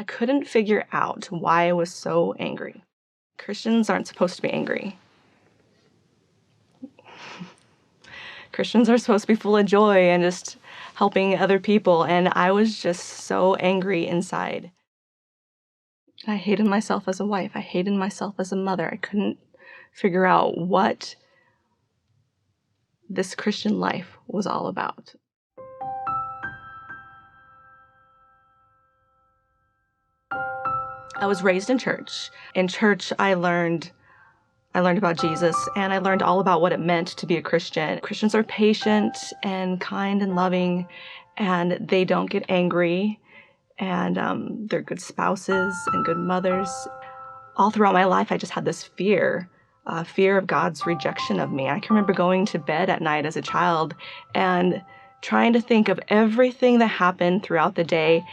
I couldn't figure out why I was so angry. Christians aren't supposed to be angry. Christians are supposed to be full of joy and just helping other people, and I was just so angry inside. I hated myself as a wife. I hated myself as a mother. I couldn't figure out what this Christian life was all about. I was raised in church. In church, I learned about Jesus, and I learned all about what it meant to be a Christian. Christians are patient and kind and loving, and they don't get angry, and they're good spouses and good mothers. All throughout my life, I just had this fear of God's rejection of me. I can remember going to bed at night as a child and trying to think of everything that happened throughout the day,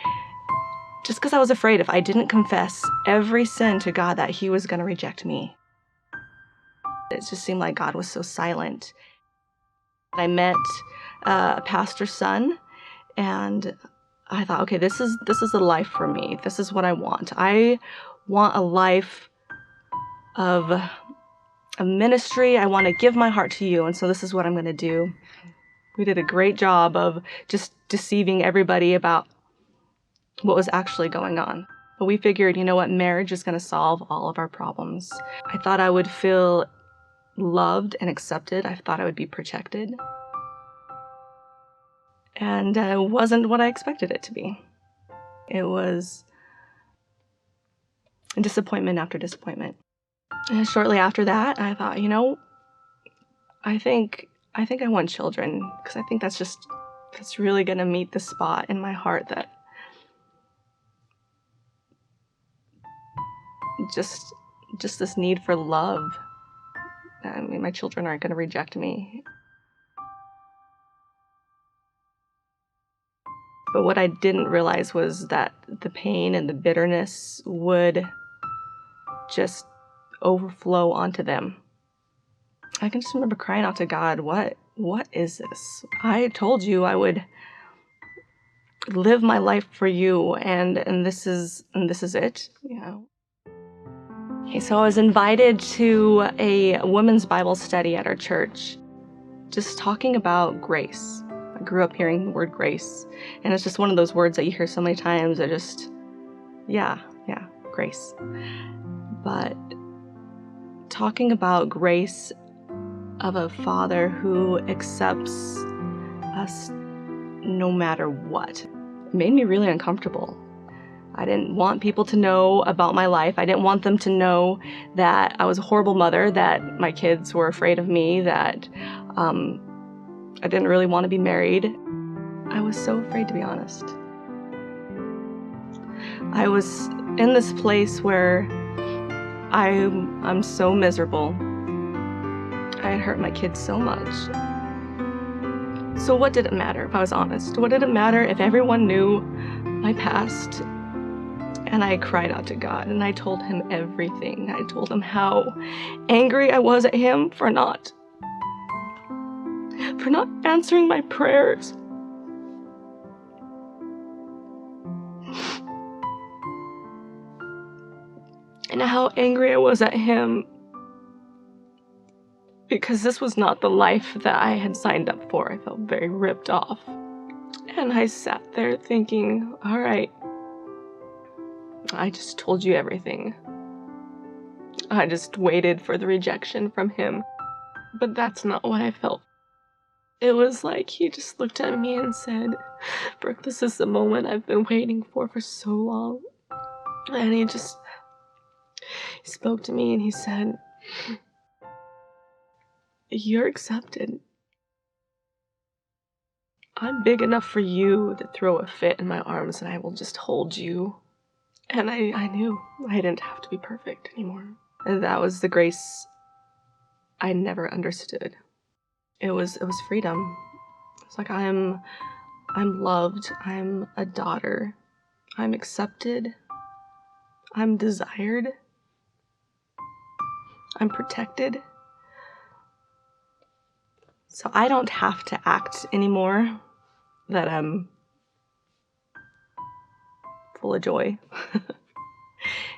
just because I was afraid if I didn't confess every sin to God that He was going to reject me. It just seemed like God was so silent. I met a pastor's son, and I thought, okay, this is the life for me. This is what I want. I want a life of a ministry. I want to give my heart to you, and so this is what I'm going to do. We did a great job of just deceiving everybody about what was actually going on. But we figured, you know what, marriage is going to solve all of our problems. I thought I would feel loved and accepted. I thought I would be protected. And it wasn't what I expected it to be. It was disappointment after disappointment. And shortly after that, I thought, you know, I think I want children, because I think that's really going to meet the spot in my heart that just this need for love. I mean, my children aren't going to reject me. But what I didn't realize was that the pain and the bitterness would just overflow onto them. I can just remember crying out to God, what is this? I told you I would live my life for you, and this is it, you know. Okay, so I was invited to a women's Bible study at our church, just talking about grace. I grew up hearing the word grace, and it's just one of those words that you hear so many times. I just, yeah, grace. But talking about grace of a Father who accepts us no matter what made me really uncomfortable. I didn't want people to know about my life. I didn't want them to know that I was a horrible mother, that my kids were afraid of me, that I didn't really want to be married. I was so afraid, to be honest. I was in this place where I'm so miserable. I had hurt my kids so much. So what did it matter if I was honest? What did it matter if everyone knew my past? And I cried out to God, and I told Him everything. I told Him how angry I was at Him for not answering my prayers. And how angry I was at Him because this was not the life that I had signed up for. I felt very ripped off. And I sat there thinking, all right, I just told you everything. I just waited for the rejection from Him. But that's not what I felt. It was like He just looked at me and said, Brooke, this is the moment I've been waiting for so long. And He spoke to me and He said, you're accepted. I'm big enough for you to throw a fit in my arms, and I will just hold you. And I knew I didn't have to be perfect anymore. And that was the grace I never understood. It was freedom. It's like I'm loved, I'm a daughter, I'm accepted, I'm desired, I'm protected. So I don't have to act anymore that I'm full of joy.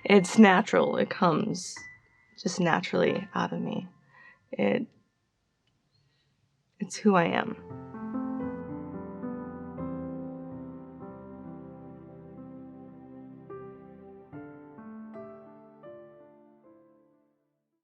It's natural. It comes just naturally out of me. It's who I am.